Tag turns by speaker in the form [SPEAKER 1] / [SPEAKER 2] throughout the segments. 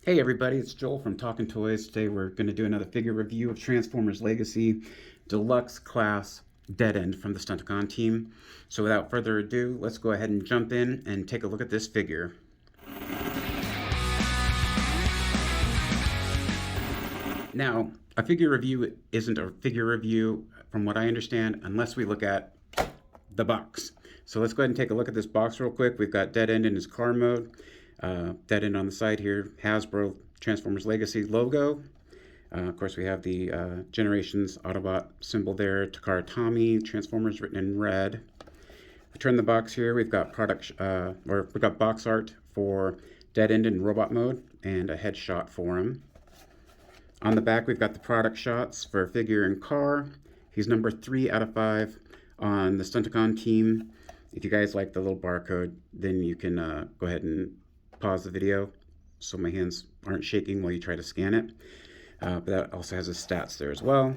[SPEAKER 1] Hey everybody, it's Joel from Talking Toys. Today we're going to do another figure review of Transformers Legacy Deluxe Class DeadEnd from the Stunticon team. So without further ado, let's go ahead and jump in and take a look at this figure. Now, a figure review isn't a figure review, from what I understand, unless we look at the box. So let's go ahead and take a look at this box real quick. We've got DeadEnd in his car mode. DeadEnd on the side here, Hasbro Transformers Legacy logo. Of course, we have the Generations Autobot symbol there, Takara Tommy, Transformers written in red. We turn the box here, we've got we've got box art for DeadEnd in robot mode and a headshot for him. On the back, we've got the product shots for figure and car. He's number 3 out of 5 on the Stunticon team. If you guys like the little barcode, then you can go ahead and pause the video so my hands aren't shaking while you try to scan it. But that also has his stats there as well.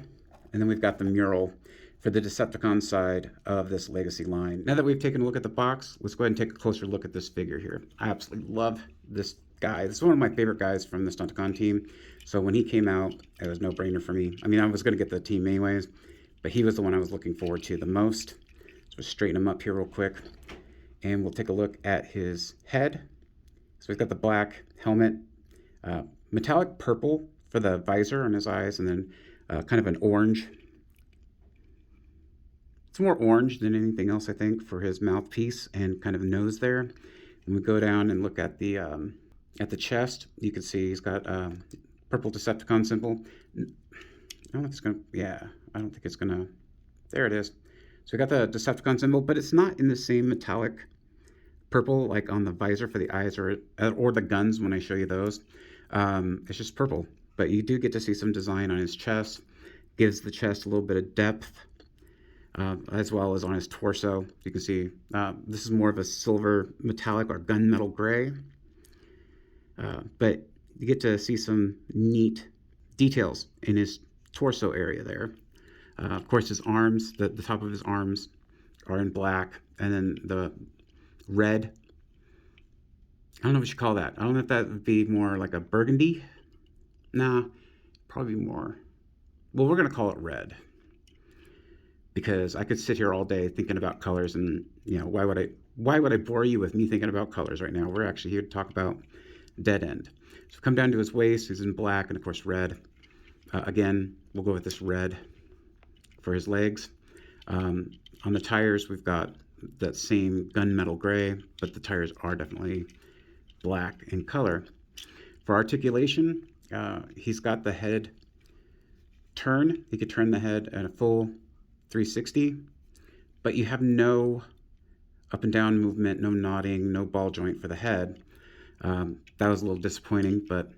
[SPEAKER 1] And then we've got the mural for the Decepticon side of this Legacy line. Now that we've taken a look at the box, let's go ahead and take a closer look at this figure here. I absolutely love this guy. This is one of my favorite guys from the Stunticon team. So when he came out, it was no brainer for me. I mean, I was going to get the team anyways, but he was the one I was looking forward to the most. So we'll straighten him up here real quick. And we'll take a look at his head. So he's got the black helmet, metallic purple for the visor on his eyes, and then kind of an orange. It's more orange than anything else, I think, for his mouthpiece and kind of nose there. When we go down and look at the chest, you can see he's got purple Decepticon symbol. I don't think it's gonna. Yeah, I don't think it's gonna. There it is. So we got the Decepticon symbol, but it's not in the same metallic purple like on the visor for the eyes or the guns when I show you those. It's just purple, but you do get to see some design on his chest. Gives the chest a little bit of depth, as well as on his torso. You can see this is more of a silver metallic or gunmetal gray, but you get to see some neat details in his torso area there. Of course, his arms, the top of his arms are in black, and then the red. I don't know what you call that. I don't know if that would be more like a burgundy. Nah, probably more. Well, we're gonna call it red because I could sit here all day thinking about colors, and why would I bore you with me thinking about colors right now? We're actually here to talk about DeadEnd. So come down to his waist. He's in black and of course red. Again, we'll go with this red for his legs. On the tires, we've got that same gunmetal gray, but the tires are definitely black in color. For articulation, he's got the head turn. He could turn the head at a full 360, but you have no up and down movement, no nodding, no ball joint for the head. That was a little disappointing, but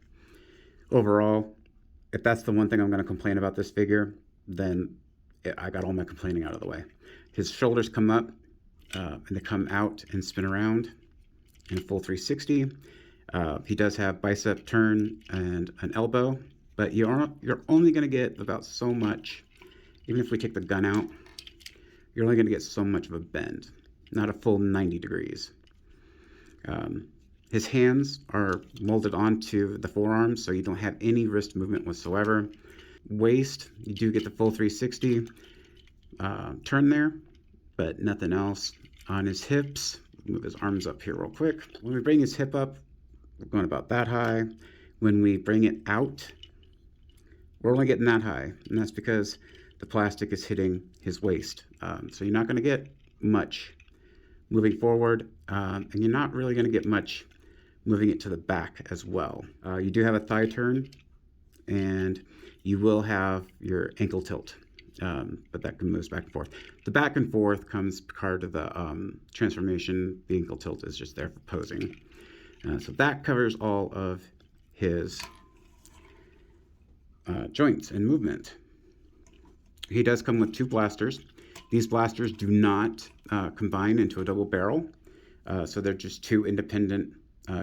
[SPEAKER 1] overall, if that's the one thing I'm going to complain about this figure, then I got all my complaining out of the way. His shoulders come up, and they come out and spin around in a full 360. He does have bicep turn and an elbow, but you're only going to get about so much. Even if we take the gun out, you're only going to get so much of a bend, not a full 90 degrees. His hands are molded onto the forearms, so you don't have any wrist movement whatsoever. Waist, you do get the full 360 turn there, but nothing else. On his hips, move his arms up here real quick. When we bring his hip up, we're going about that high. When we bring it out, we're only getting that high, and that's because the plastic is hitting his waist. So you're not going to get much moving forward, and you're not really going to get much moving it to the back as well. You do have a thigh turn, and you will have your ankle tilt. But that moves back and forth. The back and forth comes part of the transformation. The ankle tilt is just there for posing. So that covers all of his joints and movement. He does come with 2 blasters. These blasters do not combine into a double barrel, so they're just 2 independent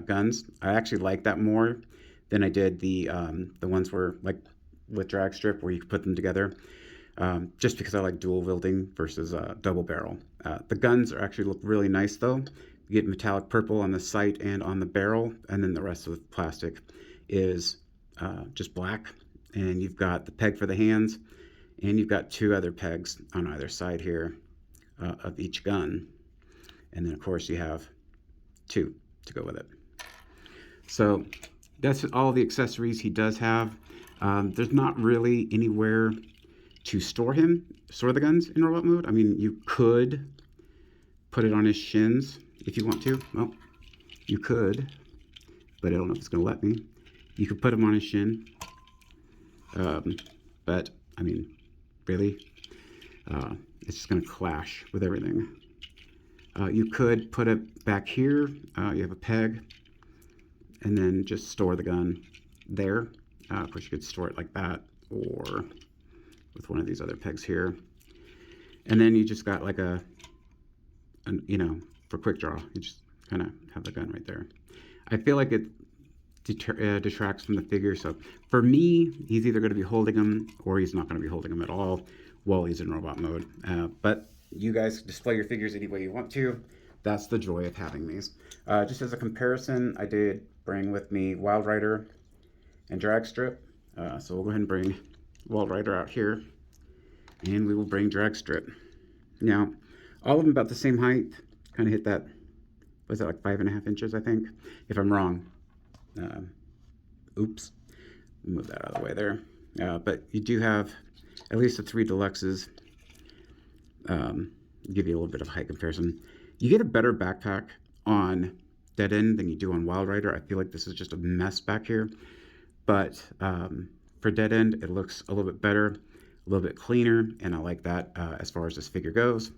[SPEAKER 1] guns. I actually like that more than I did the ones where, like with drag strip, where you can put them together. Just because I like dual wielding versus double barrel. The guns actually look really nice though. You get metallic purple on the sight and on the barrel, and then the rest of the plastic is just black, and you've got the peg for the hands, and you've got 2 other pegs on either side here of each gun. And then of course you have 2 to go with it. So that's all the accessories he does have. There's not really anywhere to store the guns in robot mode. I mean, you could put it on his shins if you want to. Well, you could, but I don't know if it's going to let me. You could put him on his shin, but I mean, really, it's just going to clash with everything. You could put it back here. You have a peg, and then just store the gun there. Of course, you could store it like that, or with one of these other pegs here. And then you just got like you know, for quick draw, you just kind of have the gun right there. I feel like it detracts from the figure. So for me, he's either going to be holding him or he's not going to be holding him at all while he's in robot mode. But you guys display your figures any way you want to. That's the joy of having these. Just as a comparison, I did bring with me Wild Rider and Drag Strip. So we'll go ahead and bring Wild Rider out here, and we will bring Drag Strip. Now, all of them about the same height. Kind of hit that, was that like 5.5 inches, I think? If I'm wrong. Oops. Move that out of the way there. But you do have at least the 3 deluxes. Give you a little bit of height comparison. You get a better backpack on DeadEnd than you do on Wild Rider. I feel like this is just a mess back here. But for DeadEnd, it looks a little bit better, a little bit cleaner, and I like that as far as this figure goes.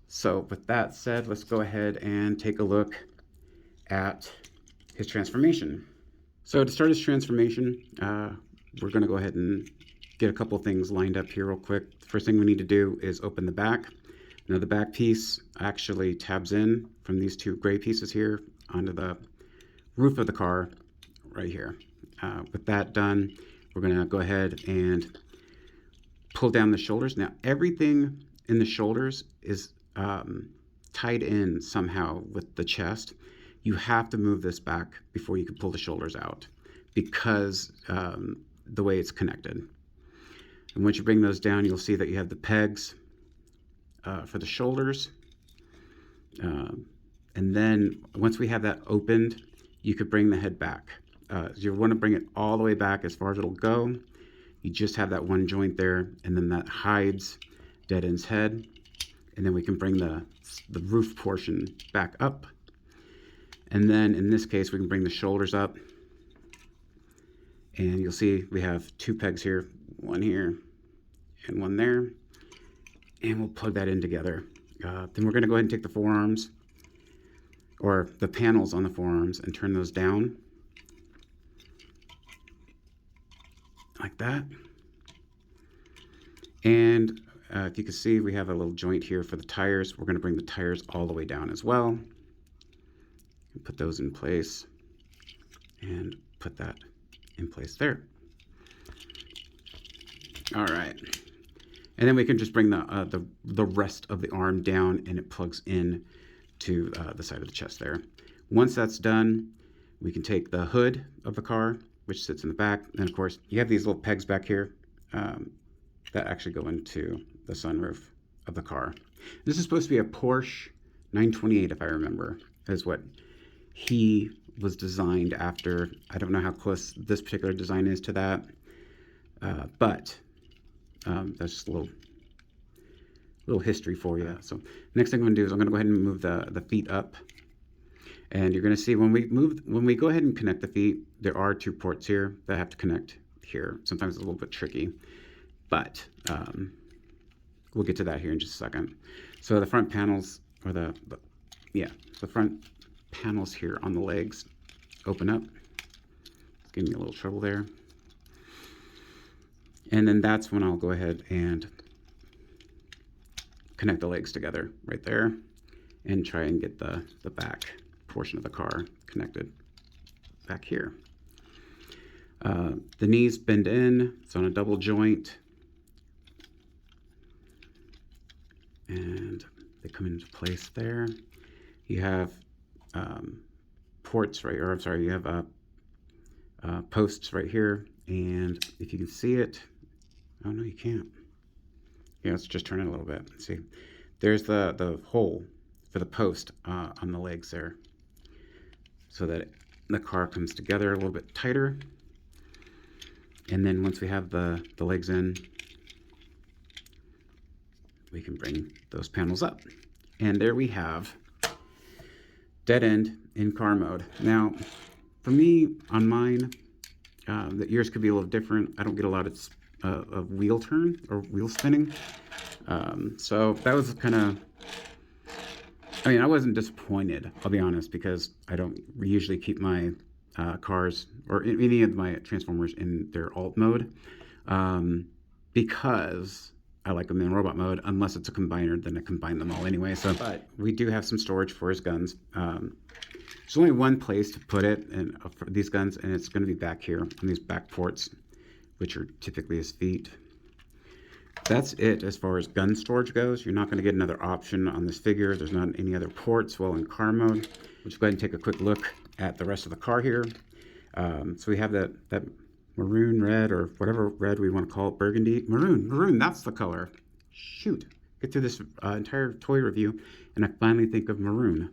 [SPEAKER 1] So with that said, let's go ahead and take a look at his transformation. So to start his transformation, we're going to go ahead and get a couple things lined up here real quick. The first thing we need to do is open the back. Now the back piece actually tabs in from these 2 gray pieces here onto the roof of the car right here. With that done, we're going to go ahead and pull down the shoulders. Now everything in the shoulders is tied in somehow with the chest. You have to move this back before you can pull the shoulders out because the way it's connected. And once you bring those down, you'll see that you have the pegs for the shoulders. And then once we have that opened, you could bring the head back. You want to bring it all the way back as far as it'll go. You just have that one joint there, and then that hides DeadEnd's head. And then we can bring the roof portion back up. And then in this case, we can bring the shoulders up. And you'll see we have 2 pegs here, one here and one there. And we'll plug that in together. Then we're going to go ahead and take the forearms, or the panels on the forearms, and turn those down like that. And if you can see, we have a little joint here for the tires. We're going to bring the tires all the way down as well. And put those in place and put that in place there. All right. And then we can just bring the rest of the arm down, and it plugs in to the side of the chest there. Once that's done, we can take the hood of the car, which sits in the back. And of course, you have these little pegs back here that actually go into the sunroof of the car. This is supposed to be a Porsche 928, if I remember, is what he was designed after. I don't know how close this particular design is to that, but that's just a little history for you. So next thing I'm going to do is I'm going to go ahead and move the feet up. And you're going to see when we go ahead and connect the feet, there are 2 ports here that have to connect here. Sometimes it's a little bit tricky, but we'll get to that here in just a second. So the front panels, or the front panels here on the legs open up. It's giving me a little trouble there. And then that's when I'll go ahead and connect the legs together right there and try and get the back portion of the car connected back here. The knees bend in. It's on a double joint. And they come into place there. You have ports, right? Or I'm sorry, you have posts right here. And if you can see it, oh no, you can't. Yeah, let's just turn it a little bit. See, there's the hole for the post on the legs there, so that the car comes together a little bit tighter. And then once we have the legs in, we can bring those panels up. And there we have DeadEnd in car mode. Now, for me, on mine, the ears could be a little different. I don't get a lot of wheel turn or wheel spinning. So that was kind of, I mean, I wasn't disappointed, I'll be honest, because I don't usually keep my cars or any of my Transformers in their alt mode, because I like them in robot mode. Unless it's a combiner, then I combine them all anyway. So, but we do have some storage for his guns. There's only one place to put it and for these guns, and it's going to be back here on these back ports, which are typically his feet. That's it as far as gun storage goes. You're not going to get another option on this figure. There's not any other ports while in car mode. Let's go ahead and take a quick look at the rest of the car here. So we have that maroon red, or whatever red we want to call it, burgundy. Maroon, that's the color. Shoot. Get through this entire toy review, and I finally think of maroon.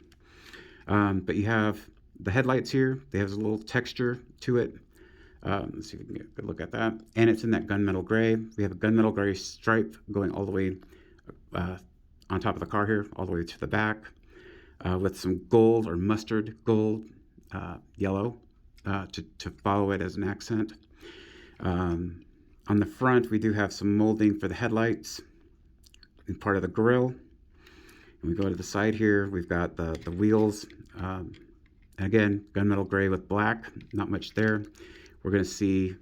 [SPEAKER 1] But you have the headlights here. They have a little texture to it. Let's see if we can get a good look at that. And it's in that gunmetal gray. We have a gunmetal gray stripe going all the way on top of the car here, all the way to the back, with some gold or mustard gold, yellow, to follow it as an accent. On the front, we do have some molding for the headlights and part of the grille. And we go to the side here, we've got the wheels. And again, gunmetal gray with black, not much there. We're going to see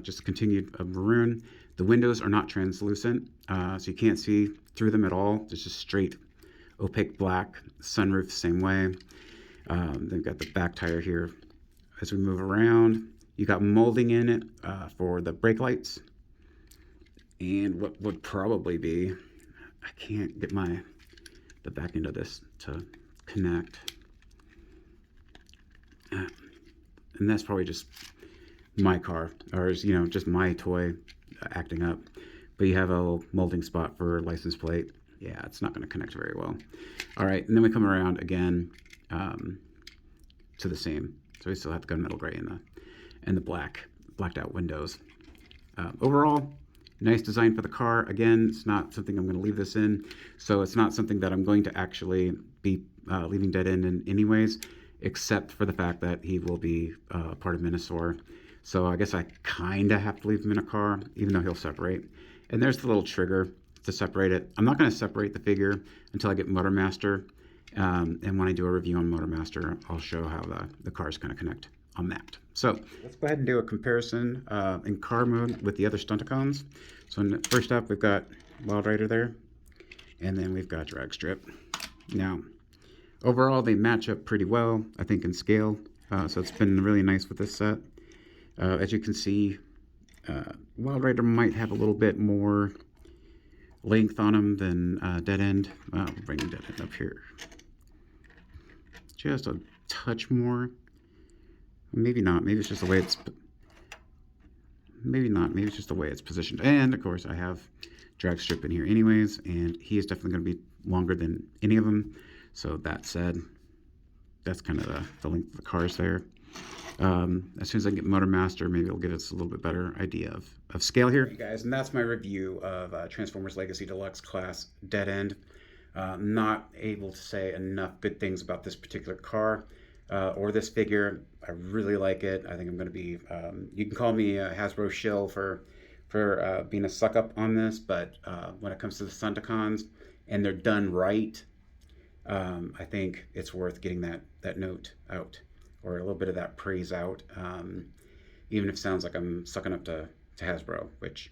[SPEAKER 1] just continued maroon. The windows are not translucent, so you can't see through them at all. It's just straight opaque black. Sunroof, same way. Then we've got the back tire here. As we move around, you got molding in it for the brake lights. And what would probably be, I can't get the back end of this to connect. And that's probably just my car, or just my toy acting up. But you have a little molding spot for license plate. Yeah, it's not going to connect very well. All right, and then we come around again to the same. So we still have the gunmetal gray and the blacked out windows. Overall, nice design for the car. Again, it's not something I'm going to leave this in, so it's not something that I'm going to actually be leaving DeadEnd in anyways, except for the fact that he will be part of Minosaur. So I guess I kind of have to leave him in a car, even though he'll separate. And there's the little trigger to separate it. I'm not going to separate the figure until I get Motormaster. And when I do a review on Motormaster, I'll show how the cars kind of connect on that. So let's go ahead and do a comparison in car mode with the other Stunticons. So first up, we've got Wild Rider there, and then we've got Drag Strip. Now, overall, they match up pretty well, I think, in scale. So it's been really nice with this set. As you can see, Wild Rider might have a little bit more length on him than DeadEnd. We'll bring DeadEnd up here. Just a touch more. Maybe not. Maybe it's just the way it's... Maybe not. Maybe it's just the way it's positioned. And, of course, I have Drag Strip in here anyways, and he is definitely going to be longer than any of them. So that said, that's kind of the length of the cars there. As soon as I get Motormaster, maybe it'll give us a little bit better idea of scale here. Hey guys, and that's my review of Transformers Legacy Deluxe class DeadEnd. Not able to say enough good things about this particular car or this figure. I really like it. I think I'm going to be, you can call me a Hasbro shill for being a suck up on this, but when it comes to the Stunticons and they're done right, I think it's worth getting that note out, or a little bit of that praise out, even if it sounds like I'm sucking up to Hasbro, which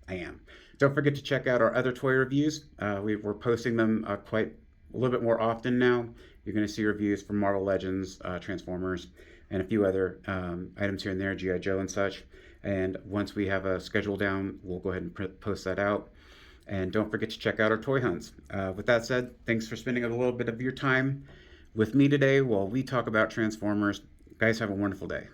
[SPEAKER 1] I am. Don't forget to check out our other toy reviews. We're posting them quite a little bit more often now. You're going to see reviews from Marvel Legends, Transformers, and a few other items here and there, G.I.Joe and such. And once we have a schedule down, we'll go ahead and post that out. And don't forget to check out our toy hunts. With that said, thanks for spending a little bit of your time with me today while we talk about Transformers. Guys, have a wonderful day.